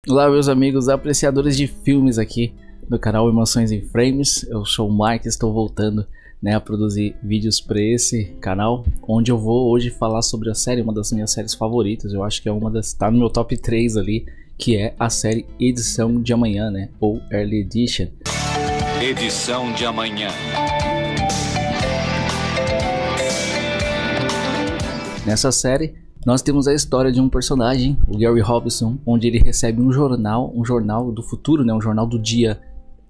Olá, meus amigos apreciadores de filmes aqui do canal Emoções em Frames. Eu sou o Mike, estou voltando, a produzir vídeos para esse canal, onde eu vou hoje falar sobre a série, uma das minhas séries favoritas. Eu acho que é uma das, tá no meu top 3 ali, que é a série Edição de Amanhã, ou Early Edition. Edição de Amanhã. Nessa série nós temos a história de um personagem, o Gary Robinson, onde ele recebe um jornal do futuro, um jornal do dia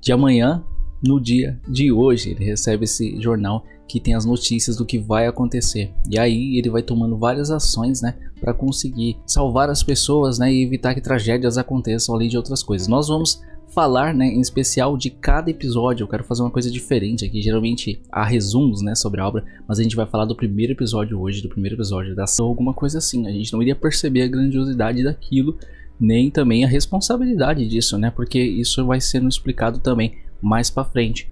de amanhã, no dia de hoje. Ele recebe esse jornal que tem as notícias do que vai acontecer. E aí ele vai tomando várias ações, para conseguir salvar as pessoas, e evitar que tragédias aconteçam, além de outras coisas. Nós vamos falar, em especial de cada episódio. Eu quero fazer uma coisa diferente aqui. Geralmente há resumos, sobre a obra, mas a gente vai falar do primeiro episódio hoje, do primeiro episódio da ação, alguma coisa assim. A gente não iria perceber a grandiosidade daquilo, nem também a responsabilidade disso, porque isso vai sendo explicado também mais pra frente.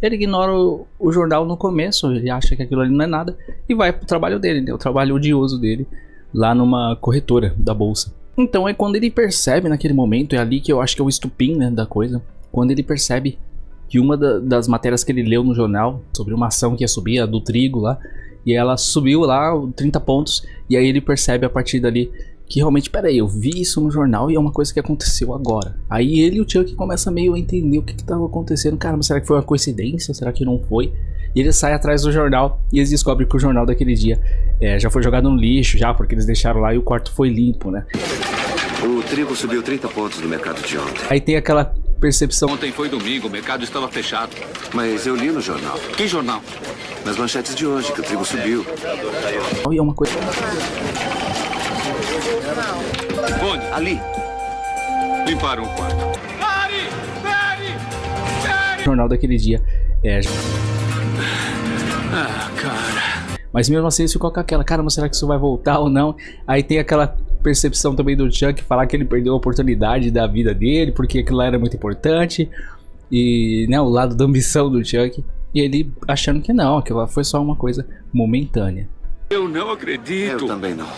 Ele ignora o jornal no começo, ele acha que aquilo ali não é nada e vai pro trabalho dele, o trabalho odioso dele, lá numa corretora da bolsa. Então é quando ele percebe naquele momento, é ali que eu acho que é o estupim, da coisa, quando ele percebe que uma das matérias que ele leu no jornal, sobre uma ação que ia subir, a do trigo lá, e ela subiu lá 30 pontos, e aí ele percebe a partir dali que realmente, peraí, eu vi isso no jornal e é uma coisa que aconteceu agora. Aí ele e o Chuck começa meio a entender o que estava acontecendo. Cara, mas será que foi uma coincidência? Será que não foi? E ele sai atrás do jornal e eles descobrem que o jornal daquele dia já foi jogado no lixo, porque eles deixaram lá e o quarto foi limpo, O trigo subiu 30 pontos no mercado de ontem. Aí tem aquela percepção. Ontem foi domingo, o mercado estava fechado. Mas eu li no jornal. Que jornal? Nas manchetes de hoje, que o trigo subiu. E é uma coisa. Onde? Ali. Limparam o quarto. O jornal daquele dia Cara. Mas mesmo assim eles ficam com aquela, cara, mas será que isso vai voltar ou não? Aí tem aquela percepção também do Chuck falar que ele perdeu a oportunidade da vida dele, porque aquilo lá era muito importante. E o lado da ambição do Chuck. E ele achando que não, aquilo lá foi só uma coisa momentânea. Eu não acredito. Eu também não.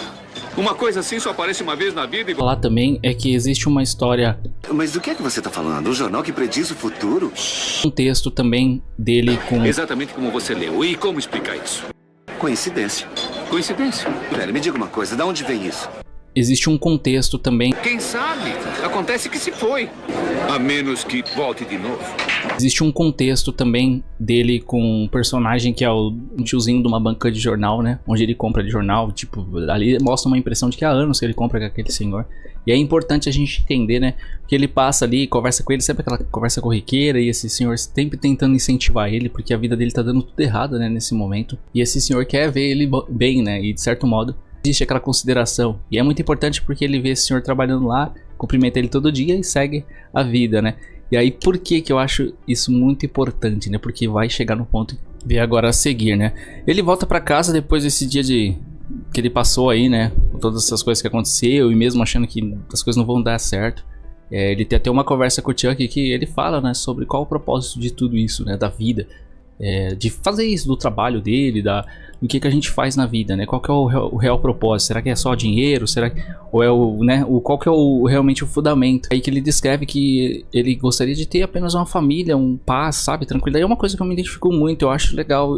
Uma coisa assim só aparece uma vez na vida e... Falar também é que existe uma história... Mas do que é que você está falando? Um jornal que prediz o futuro? Um texto também dele com... Exatamente como você leu. E como explicar isso? Coincidência. Coincidência? Pera, me diga uma coisa, de onde vem isso? Existe um contexto também... Quem sabe? Acontece que se foi. A menos que volte de novo. Existe um contexto também dele com um personagem que é um tiozinho de uma banca de jornal, onde ele compra de jornal, ali mostra uma impressão de que há anos que ele compra com aquele senhor. E é importante a gente entender, que ele passa ali, conversa com ele, sempre aquela conversa corriqueira, e esse senhor sempre tentando incentivar ele, porque a vida dele tá dando tudo errado, nesse momento. E esse senhor quer ver ele bem, e de certo modo existe aquela consideração. E é muito importante porque ele vê esse senhor trabalhando lá, cumprimenta ele todo dia e segue a vida, E aí por que eu acho isso muito importante, Porque vai chegar no ponto ver agora a seguir, Ele volta pra casa depois desse dia que ele passou aí, com todas essas coisas que aconteceu e mesmo achando que as coisas não vão dar certo. Ele tem até uma conversa com o Chuck que ele fala, sobre qual o propósito de tudo isso, da vida. De fazer isso, do trabalho dele, do que a gente faz na vida, Qual que é o real propósito? Será que é só dinheiro? Ou é qual que é realmente o fundamento? Aí que ele descreve que ele gostaria de ter apenas uma família, um paz, tranquilidade. É uma coisa que eu me identifico muito, eu acho legal.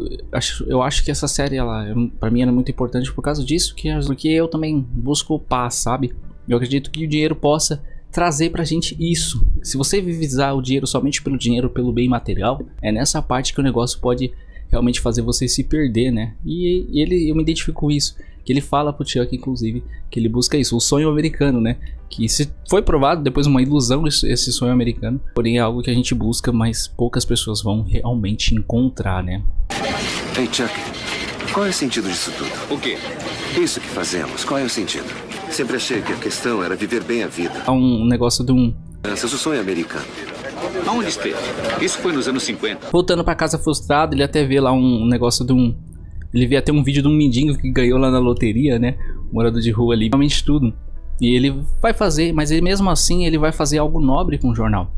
Eu acho que essa série, pra mim, era muito importante por causa disso, porque eu também busco paz, Eu acredito que o dinheiro possa trazer pra gente isso. Se você visar o dinheiro somente pelo dinheiro, pelo bem material, é nessa parte que o negócio pode realmente fazer você se perder, E eu me identifico com isso, que ele fala pro Chuck, inclusive, que ele busca isso, o sonho americano, Que se foi provado depois uma ilusão esse sonho americano, porém é algo que a gente busca, mas poucas pessoas vão realmente encontrar, Ei, Chuck, qual é o sentido disso tudo? O quê? Isso que fazemos, qual é o sentido? Sempre achei que a questão era viver bem a vida. Há um negócio de um... Esse é o sonho americano. Aonde esteve? Isso foi nos anos 50. Voltando pra casa frustrado, ele até vê lá um negócio de um... Ele vê até um vídeo de um mendigo que ganhou lá na loteria, Morador de rua ali, realmente tudo. E ele vai fazer, mas ele mesmo assim, ele vai fazer algo nobre com o jornal.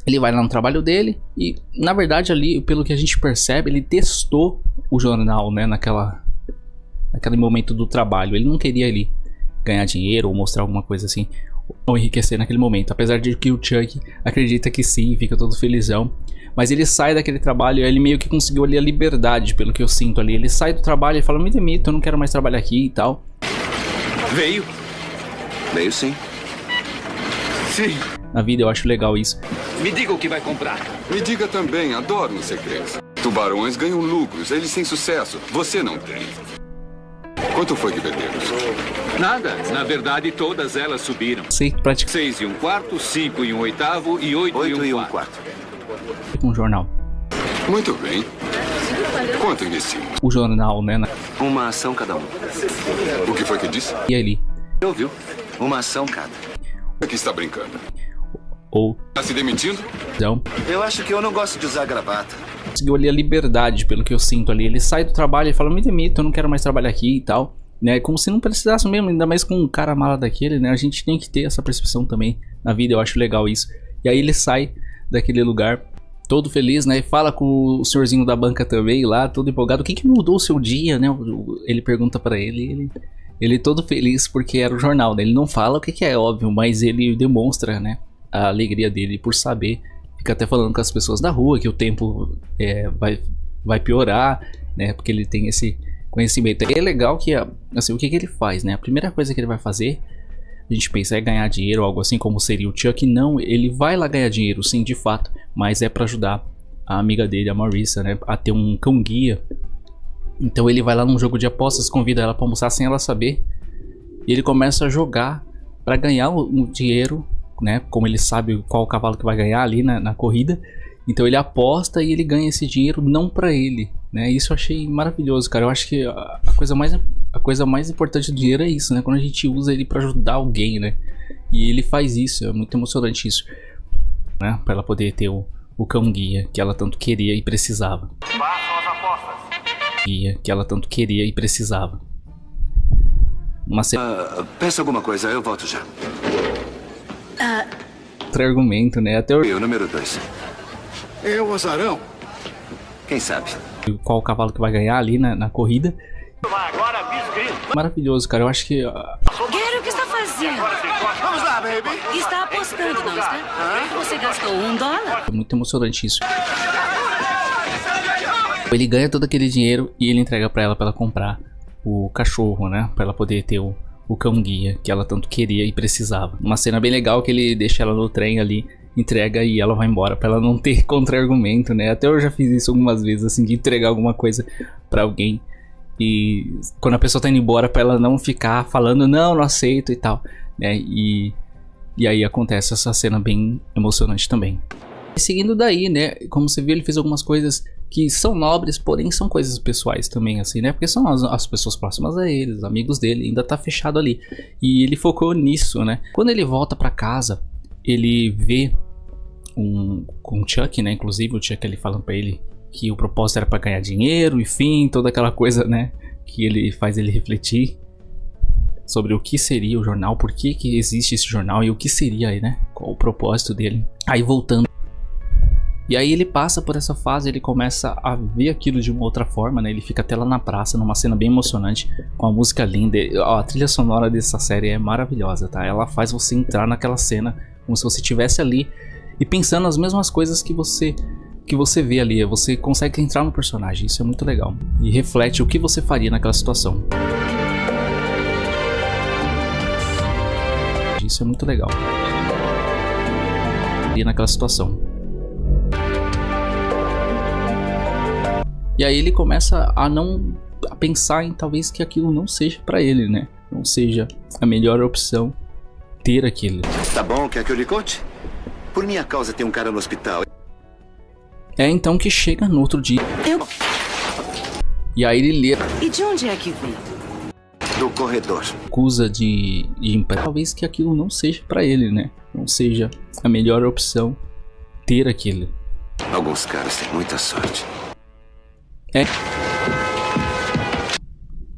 Ele vai lá no trabalho dele e, na verdade, ali, pelo que a gente percebe, ele testou o jornal, naquele momento do trabalho. Ele não queria ali ganhar dinheiro ou mostrar alguma coisa assim. ou enriquecer naquele momento. Apesar de que o Chuck acredita que sim, fica todo felizão. Mas ele sai daquele trabalho e ele meio que conseguiu ali a liberdade, pelo que eu sinto ali. Ele sai do trabalho e fala, me demito, eu não quero mais trabalhar aqui e tal. Veio? Veio sim. Sim. Na vida eu acho legal isso. Me diga o que vai comprar. Me diga também, adoro nos segredos. Tubarões ganham lucros, eles têm sucesso. Você não tem. Quanto foi que vendemos? Nada. Na verdade, todas elas subiram. Sei praticamente 6 e um quarto, 5 e um oitavo e 8 e um quarto. com um jornal. Muito bem. Quanto investimos? O jornal, né? Uma ação cada um. O que foi que disse? E ali. Ouviu? Uma ação cada. Aqui está brincando. Ou Está se demitindo? então, Eu acho que eu não gosto de usar gravata. conseguiu ali a liberdade, pelo que eu sinto ali. Ele sai do trabalho e fala, me demito, eu não quero mais trabalhar aqui e tal. Né? Como se não precisasse mesmo, ainda mais com um cara mala daquele, né? A gente tem que ter essa percepção também na vida, eu acho legal isso. E aí ele sai daquele lugar todo feliz, né? E fala com o senhorzinho da banca também lá, todo empolgado. O que mudou o seu dia, né? Ele pergunta pra ele todo feliz porque era o jornal, né? Ele não fala o que é óbvio, mas ele demonstra, né? A alegria dele por saber. Fica até falando com as pessoas da rua que o tempo vai piorar, né? Porque ele tem esse conhecimento. E é legal que, assim, o que ele faz, né? A primeira coisa que ele vai fazer, a gente pensa, é ganhar dinheiro, algo assim como seria o Chuck. Não, ele vai lá ganhar dinheiro, sim, de fato, mas é pra ajudar a amiga dele, a Marissa, né? A ter um cão guia. Então ele vai lá num jogo de apostas, convida ela pra almoçar sem ela saber. E ele começa a jogar pra ganhar o dinheiro, né? Como ele sabe qual cavalo que vai ganhar ali na corrida. Então ele aposta e ele ganha esse dinheiro não pra ele, né? Isso eu achei maravilhoso, cara. Eu acho que a coisa mais importante do dinheiro é isso, né? Quando a gente usa ele pra ajudar alguém, né? E ele faz isso, é muito emocionante isso, né? Pra ela poder ter o cão guia que ela tanto queria e precisava. Façam as apostas. Guia que ela tanto queria e precisava. Uma Peça alguma coisa, eu volto já. outro argumento, né? Até E o número 2. É o azarão. Quem sabe? qual cavalo que vai ganhar ali na corrida. Agora, bisgrito. Maravilhoso, cara. Eu acho que Gary, o que está fazendo? Vamos lá, baby. Está apostando, não está? Você gastou $1? é muito emocionante isso. Ele ganha todo aquele dinheiro e ele entrega pra ela comprar o cachorro, né? Pra ela poder ter o cão guia que ela tanto queria e precisava. Uma cena bem legal que ele deixa ela no trem ali, entrega e ela vai embora pra ela não ter contra-argumento, né? Até eu já fiz isso algumas vezes, assim, de entregar alguma coisa pra alguém e quando a pessoa tá indo embora, pra ela não ficar falando não aceito e tal, né? E aí acontece essa cena bem emocionante também. E seguindo daí, né? Como você viu, ele fez algumas coisas que são nobres, porém são coisas pessoais também, assim, né? Porque são as pessoas próximas a ele, os amigos dele, ainda tá fechado ali. E ele focou nisso, né? Quando ele volta pra casa, ele vê com o Chuck, né? Inclusive o Chuck ali falando pra ele que o propósito era pra ganhar dinheiro, enfim, toda aquela coisa, né? Que ele faz ele refletir sobre o que seria o jornal, por que existe esse jornal e o que seria aí, né? Qual o propósito dele. Aí voltando. E aí ele passa por essa fase, ele começa a ver aquilo de uma outra forma, né? Ele fica até lá na praça, numa cena bem emocionante, com a música linda. Ó, a trilha sonora dessa série é maravilhosa, tá? Ela faz você entrar naquela cena como se você estivesse ali e pensando as mesmas coisas que você vê ali. Você consegue entrar no personagem, isso é muito legal. E reflete o que você faria naquela situação. Isso é muito legal. E naquela situação. E aí ele começa a pensar em talvez que aquilo não seja pra ele, né? Não seja a melhor opção ter aquilo. Tá bom, quer que eu lhe conte? Por minha causa tem um cara no hospital. É então que chega no outro dia. E aí ele lê. E de onde é que veio? Do corredor. Acusa de emprego. Talvez que aquilo não seja pra ele, né? Não seja a melhor opção ter aquilo. Alguns caras têm muita sorte. É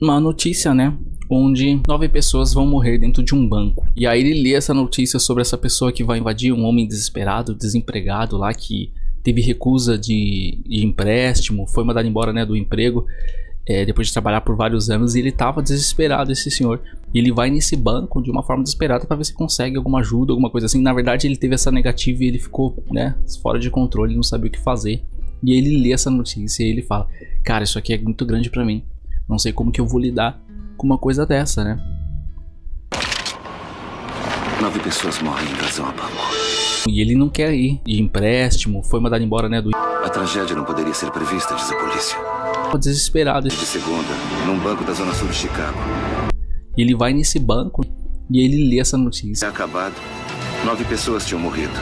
uma notícia, né? Onde 9 pessoas vão morrer dentro de um banco. E aí ele lê essa notícia sobre essa pessoa que vai invadir, um homem desesperado, desempregado lá, que teve recusa de empréstimo, foi mandado embora, né, do emprego. depois de trabalhar por vários anos, e ele tava desesperado, esse senhor. E ele vai nesse banco de uma forma desesperada para ver se consegue alguma ajuda, alguma coisa assim. Na verdade, ele teve essa negativa e ele ficou, né, fora de controle, não sabia o que fazer. E aí ele lê essa notícia e ele fala: cara, isso aqui é muito grande pra mim. Não sei como que eu vou lidar com uma coisa dessa, né? 9 pessoas morrem em invasão a banco. E ele não quer ir de empréstimo, foi mandado embora, né, A tragédia não poderia ser prevista, diz a polícia. desesperado. De segunda, num banco da zona sul de Chicago. E ele vai nesse banco e ele lê essa notícia. É acabado. 9 pessoas tinham morrido.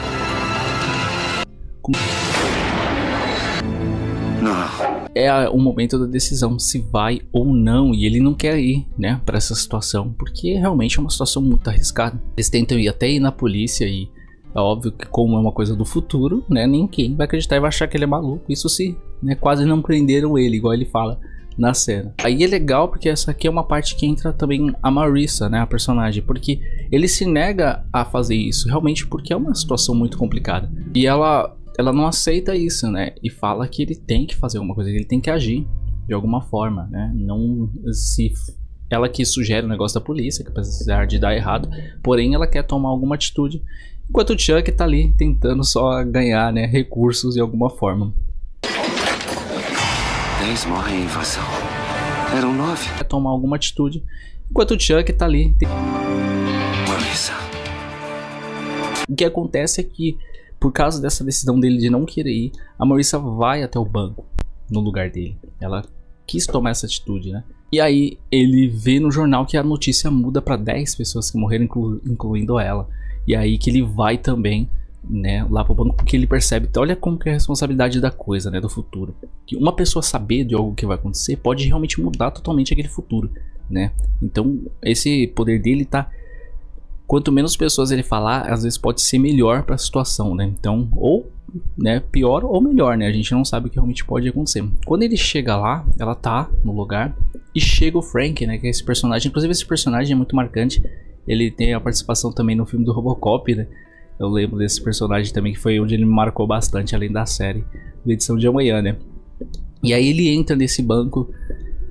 Não. É o momento da decisão, se vai ou não, e ele não quer ir, né, para essa situação, porque realmente é uma situação muito arriscada. Eles tentam até ir na polícia e é óbvio que, como é uma coisa do futuro, né, ninguém vai acreditar e vai achar que ele é maluco. Isso se, né, quase não prenderam ele, igual ele fala na cena. Aí é legal porque essa aqui é uma parte que entra também a Marissa, né, a personagem, porque ele se nega a fazer isso, realmente porque é uma situação muito complicada. E ela não aceita isso, né? E fala que ele tem que fazer alguma coisa, que ele tem que agir de alguma forma, né? Não se ela que sugere o negócio da polícia, que apesar de dar errado, porém ela quer tomar alguma atitude, enquanto o Chuck tá ali tentando só ganhar, né, recursos de alguma forma. 10 morrem em invasão. Eram 9. Quer tomar alguma atitude, enquanto o Chuck tá ali. Marissa. O que acontece é que, por causa dessa decisão dele de não querer ir, a Marissa vai até o banco no lugar dele. Ela quis tomar essa atitude, né? E aí ele vê no jornal que a notícia muda para 10 pessoas que morreram, incluindo ela. E aí que ele vai também, né, lá pro banco, porque ele percebe, olha como que é a responsabilidade da coisa, né, do futuro. Que uma pessoa saber de algo que vai acontecer pode realmente mudar totalmente aquele futuro, né? Então esse poder dele tá... Quanto menos pessoas ele falar, às vezes pode ser melhor para a situação, né? Então, ou, né, pior ou melhor, né? A gente não sabe o que realmente pode acontecer. Quando ele chega lá, ela tá no lugar e chega o Frank, né? Que é esse personagem. Inclusive esse personagem é muito marcante. Ele tem a participação também no filme do Robocop, né? Eu lembro desse personagem também, que foi onde ele me marcou bastante, além da série da edição de amanhã, né? E aí ele entra nesse banco.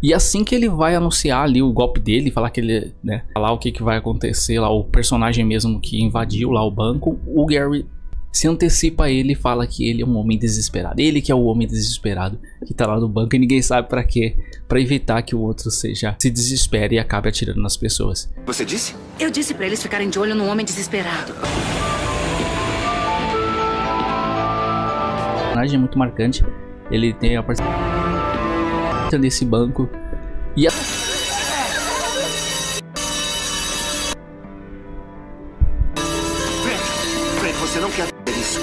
E assim que ele vai anunciar ali o golpe dele, falar que ele, né, falar o que vai acontecer lá, o personagem mesmo que invadiu lá o banco, o Gary se antecipa a ele e fala que ele é um homem desesperado. Ele que é o homem desesperado que tá lá no banco e ninguém sabe pra quê. Pra evitar que o outro se desespere e acabe atirando nas pessoas. Você disse? Eu disse pra eles ficarem de olho num homem desesperado. O personagem é muito marcante. Ele tem a participação desse banco e Frank, você não quer ver isso.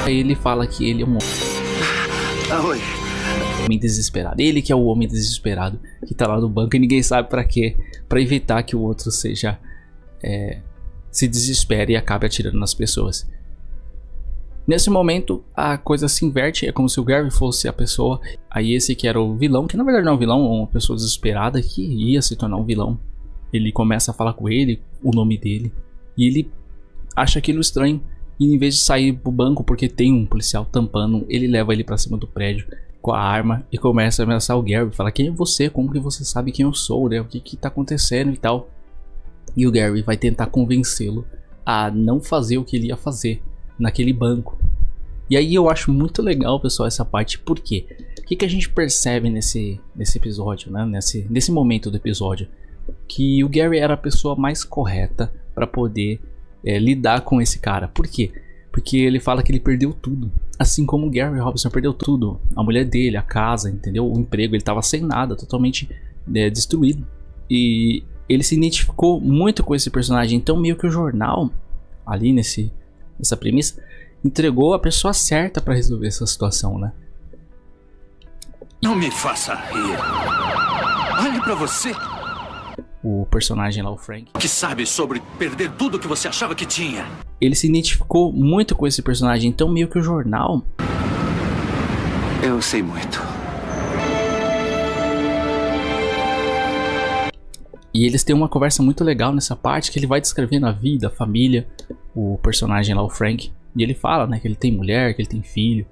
aí ele fala que ele é um Oi. homem desesperado. Ele que é o homem desesperado que tá lá no banco e ninguém sabe pra quê. Pra evitar que o outro se desespere e acabe atirando nas pessoas. Nesse momento a coisa se inverte, é como se o Gary fosse a pessoa, aí esse que era o vilão, que na verdade não é um vilão, é uma pessoa desesperada que ia se tornar um vilão. Ele começa a falar com ele, o nome dele, e ele acha aquilo estranho, e em vez de sair pro banco porque tem um policial tampando, ele leva ele pra cima do prédio com a arma e começa a ameaçar o Gary, fala: quem é você? Como que você sabe quem eu sou, né? O que tá acontecendo e tal. E o Gary vai tentar convencê-lo a não fazer o que ele ia fazer naquele banco. E aí eu acho muito legal, pessoal, essa parte. Por quê? O que a gente percebe nesse episódio, né? Nesse momento do episódio? Que o Gary era a pessoa mais correta para poder lidar com esse cara. Por quê? Porque ele fala que ele perdeu tudo. Assim como o Gary Robinson perdeu tudo. A mulher dele, a casa, entendeu? O emprego, ele tava sem nada, totalmente destruído. E ele se identificou muito com esse personagem. Então meio que o jornal, ali nessa premissa, entregou a pessoa certa para resolver essa situação, né? Não me faça rir. Olhe pra você. O personagem lá, o Frank, Que sabe sobre perder tudo que você achava que tinha. ele se identificou muito com esse personagem. Então meio que o jornal... Eu sei muito. E eles têm uma conversa muito legal nessa parte, que ele vai descrevendo a vida, a família, o personagem lá, o Frank. E ele fala, né, que ele tem mulher, que ele tem filho.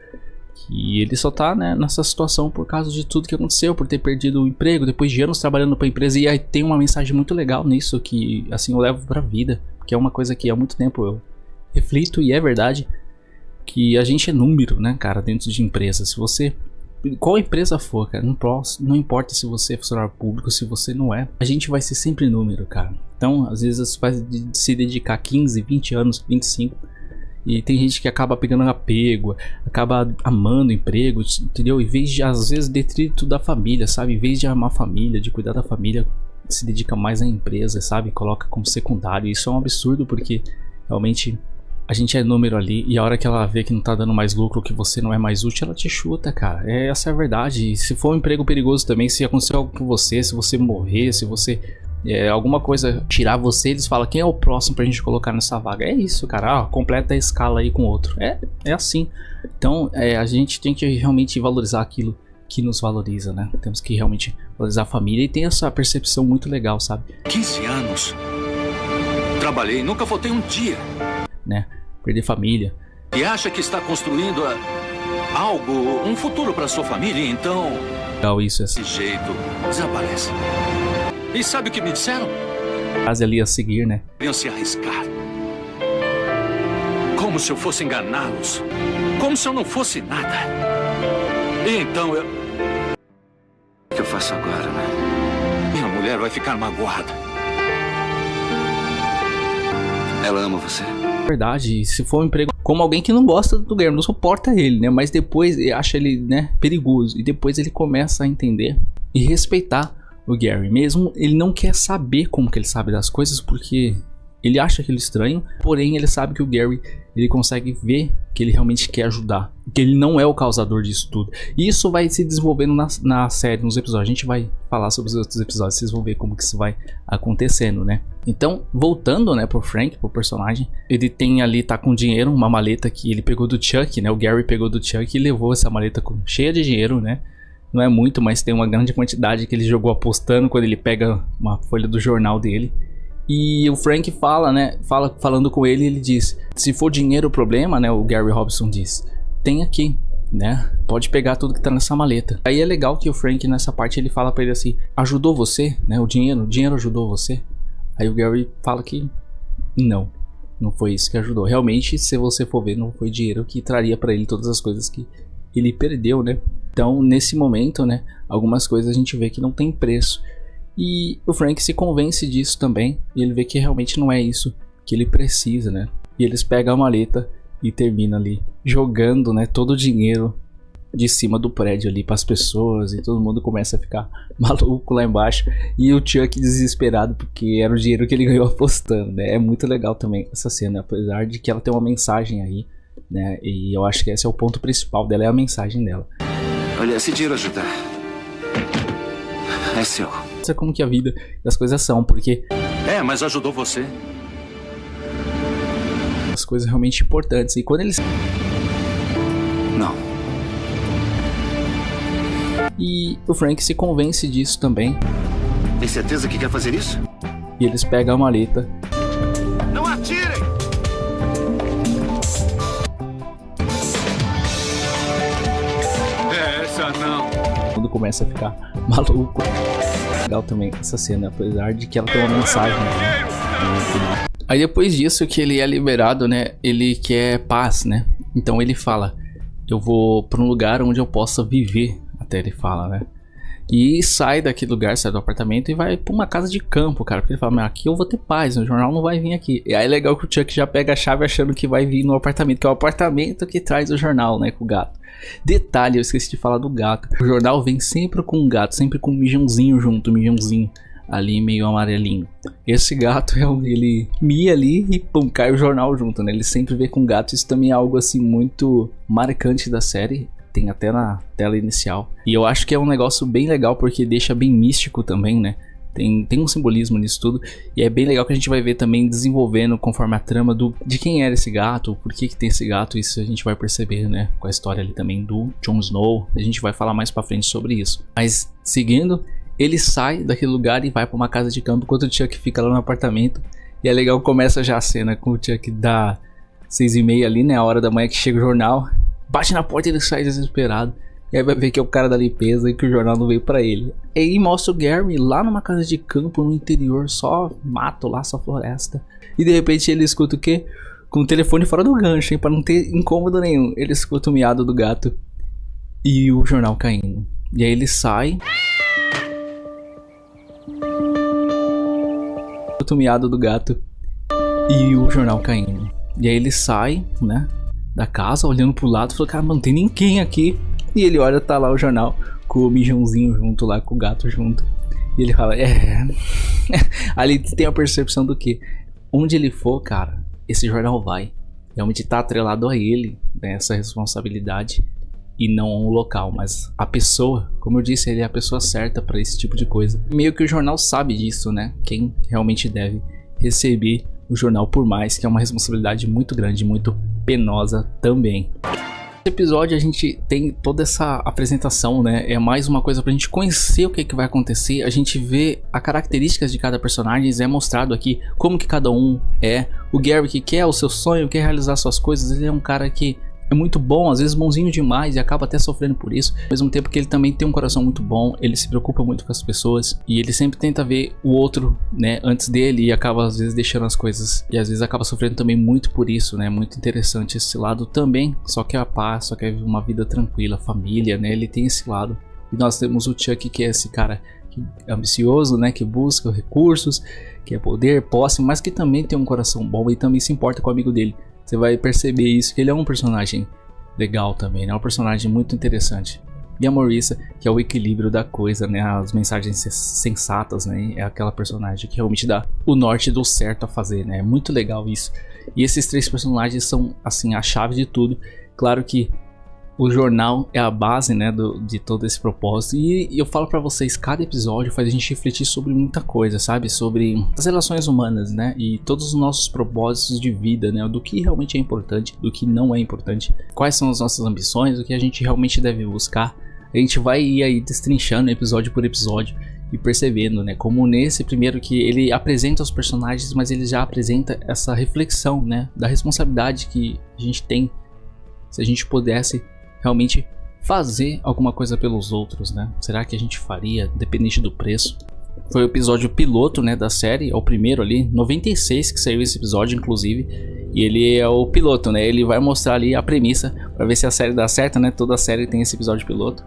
Que ele só tá, né, nessa situação por causa de tudo que aconteceu, por ter perdido o emprego, depois de anos trabalhando pra empresa. E aí tem uma mensagem muito legal nisso, que assim eu levo pra vida, que é uma coisa que há muito tempo eu reflito e é verdade, que a gente é número, né, cara, dentro de empresa. Se você, qual empresa for, cara, não importa se você é funcionário público, se você não é, a gente vai ser sempre número, cara. Então, às vezes você vai se dedicar 15, 20 anos, 25, e tem gente que acaba pegando apego, acaba amando o emprego, entendeu? Em vez de, às vezes, detrito da família, sabe? Em vez de amar a família, de cuidar da família, se dedica mais à empresa, sabe? Coloca como secundário. Isso é um absurdo, porque realmente a gente é número ali, e a hora que ela vê que não tá dando mais lucro, que você não é mais útil, ela te chuta, cara. Essa é a verdade. E se for um emprego perigoso também, se acontecer algo com você, se você morrer, se você... alguma coisa tirar você, eles falam quem é o próximo pra gente colocar nessa vaga. É isso, cara, completa a escala aí com outro. É assim. Então a gente tem que realmente valorizar aquilo que nos valoriza, né? Temos que realmente valorizar a família e tem essa percepção muito legal, sabe? 15 anos. Trabalhei, nunca faltei um dia. Né? Perder família. E acha que está construindo algo, um futuro para sua família, então... Legal isso, desse jeito, desaparece. E sabe o que me disseram? Frase ali a seguir, né? Iam se arriscar. Como se eu fosse enganá-los. Como se eu não fosse nada. E então eu... O que eu faço agora, né? Minha mulher vai ficar magoada. Ela ama você? Verdade, se for um emprego como alguém que não gosta do Gary, não suporta ele, né? Mas depois acha ele, né, perigoso. E depois ele começa a entender e respeitar o Gary. Mesmo ele não quer saber como que ele sabe das coisas, porque ele acha aquilo estranho. Porém ele sabe que o Gary, ele consegue ver que ele realmente quer ajudar, que ele não é o causador disso tudo. E isso vai se desenvolvendo na série, nos episódios. A gente vai falar sobre os outros episódios, vocês vão ver como que isso vai acontecendo, né? Então, voltando, né, pro Frank, pro personagem, ele tem ali, tá com dinheiro, uma maleta que ele pegou do Chuck, né? O Gary pegou do Chuck e levou essa maleta cheia de dinheiro, né? Não é muito, mas tem uma grande quantidade que ele jogou apostando quando ele pega uma folha do jornal dele. E o Frank fala, né? Falando com ele, ele diz: se for dinheiro o problema, né? O Gary Robson diz: tem aqui, né? Pode pegar tudo que tá nessa maleta. Aí é legal que o Frank nessa parte ele fala pra ele assim: ajudou você, né? O dinheiro ajudou você? Aí o Gary fala que não foi isso que ajudou. Realmente, se você for ver, não foi dinheiro que traria pra ele todas as coisas que ele perdeu, né? Então, nesse momento, né? Algumas coisas a gente vê que não tem preço. E o Frank se convence disso também. E ele vê que realmente não é isso que ele precisa, né? E eles pegam a maleta e terminam ali jogando, né, todo o dinheiro de cima do prédio ali para as pessoas. E todo mundo começa a ficar maluco lá embaixo. E o Chuck desesperado porque era o dinheiro que ele ganhou apostando, né? É muito legal também essa cena, apesar de que ela tem uma mensagem aí, né? E eu acho que esse é o ponto principal dela, é a mensagem dela. Olha, se dinheiro ajudar, é seu. Isso é como que a vida e as coisas são, porque... mas ajudou você. As coisas realmente importantes. E quando eles... Não. E o Frank se convence disso também. Tem certeza que quer fazer isso? E eles pegam a maleta. Não atirem! Essa não. Tudo começa a ficar maluco. Legal também essa cena, apesar de que ela tem uma mensagem, né? Aí depois disso que ele é liberado, né? Ele quer paz, né? Então ele fala: eu vou para um lugar onde eu possa viver. Até ele fala, né? E sai daquele lugar, sai do apartamento e vai pra uma casa de campo, cara. Porque ele fala: mas aqui eu vou ter paz, o jornal não vai vir aqui. E aí é legal que o Chuck já pega a chave achando que vai vir no apartamento, que é o apartamento que traz o jornal, né? Com o gato. Detalhe, eu esqueci de falar do gato. O jornal vem sempre com um gato, sempre com um mijãozinho junto, um mijãozinho ali meio amarelinho. Esse gato ele mia ali e pum, cai o jornal junto, né? Ele sempre vê com gato. Isso também é algo assim muito marcante da série. Tem até na tela inicial. E eu acho que é um negócio bem legal porque deixa bem místico também, né? Tem um simbolismo nisso tudo. E é bem legal que a gente vai ver também desenvolvendo conforme a trama de quem era esse gato, por que tem esse gato. Isso a gente vai perceber, né? Com a história ali também do Jon Snow. A gente vai falar mais pra frente sobre isso. Mas seguindo, ele sai daquele lugar e vai pra uma casa de campo enquanto o Chuck fica lá no apartamento. E é legal que começa já a cena com o Chuck da 6h30 ali, né? A hora da manhã que chega o jornal. bate na porta e ele sai desesperado. E aí vai ver que é o cara da limpeza e que o jornal não veio pra ele. E aí mostra o Gary lá numa casa de campo no interior, só mato lá, só floresta. E de repente ele escuta o quê? Com o telefone fora do gancho, hein? Pra não ter incômodo nenhum. Ele escuta o miado do gato e o jornal caindo. E aí ele sai. Escuta o miado do gato e o jornal caindo. E aí ele sai, né? Da casa, olhando pro lado, falou, cara, não tem ninguém aqui. E ele olha, tá lá o jornal com o mijãozinho junto lá, com o gato junto. E ele fala, ali tem a percepção do que onde ele for, cara, esse jornal vai. Realmente tá atrelado a ele, né, essa responsabilidade. E não um local, mas a pessoa, como eu disse, ele é a pessoa certa para esse tipo de coisa. Meio que o jornal sabe disso, né? Quem realmente deve receber o jornal, por mais que é uma responsabilidade muito grande, muito penosa também. Nesse episódio a gente tem toda essa apresentação, né? É mais uma coisa pra gente conhecer o que vai acontecer. A gente vê as características de cada personagem, é mostrado aqui como que cada um é. O Gary, que quer o seu sonho, quer realizar suas coisas, ele é um cara que é muito bom, às vezes bonzinho demais, e acaba até sofrendo por isso. Ao mesmo tempo que ele também tem um coração muito bom, ele se preocupa muito com as pessoas e ele sempre tenta ver o outro, né, antes dele, e acaba às vezes deixando as coisas, e às vezes acaba sofrendo também muito por isso, né? Muito interessante esse lado também. Só quer a paz, só quer uma vida tranquila, família, né? Ele tem esse lado. E nós temos o Chuck, que é esse cara ambicioso, né, que busca recursos, que é poder, posse, mas que também tem um coração bom e também se importa com o amigo dele. Você vai perceber isso, que ele é um personagem legal também, né? Um personagem muito interessante. E a Marissa, que é o equilíbrio da coisa, né? As mensagens sensatas, né? É aquela personagem que realmente dá o norte do certo a fazer, né? É muito legal isso. E esses três personagens são, assim, a chave de tudo. Claro que o jornal é a base, né, de todo esse propósito. E eu falo pra vocês, cada episódio faz a gente refletir sobre muita coisa, sabe? Sobre as relações humanas, né? E todos os nossos propósitos de vida, né? Do que realmente é importante, do que não é importante. Quais são as nossas ambições, o que a gente realmente deve buscar. A gente vai ir aí destrinchando episódio por episódio e percebendo, né? Como nesse primeiro que ele apresenta os personagens, mas ele já apresenta essa reflexão, né? Da responsabilidade que a gente tem. Se a gente pudesse realmente fazer alguma coisa pelos outros, né? Será que a gente faria, dependente do preço? Foi o episódio piloto, né, da série, é o primeiro ali, 96 que saiu esse episódio, inclusive. E ele é o piloto, né? Ele vai mostrar ali a premissa para ver se a série dá certo, né? Toda a série tem esse episódio piloto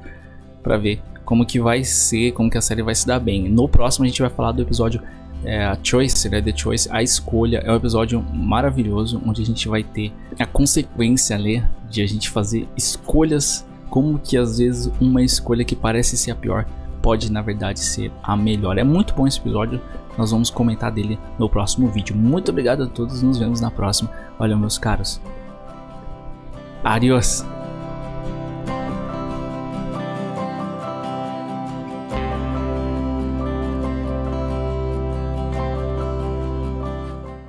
para ver como que vai ser, como que a série vai se dar bem. No próximo a gente vai falar do episódio a Choice, né? The Choice, a escolha. É um episódio maravilhoso, onde a gente vai ter a consequência ali de a gente fazer escolhas, como que às vezes uma escolha que parece ser a pior pode na verdade ser a melhor. É muito bom esse episódio, nós vamos comentar dele no próximo vídeo. Muito obrigado a todos, nos vemos na próxima. Valeu, meus caros. Adiós.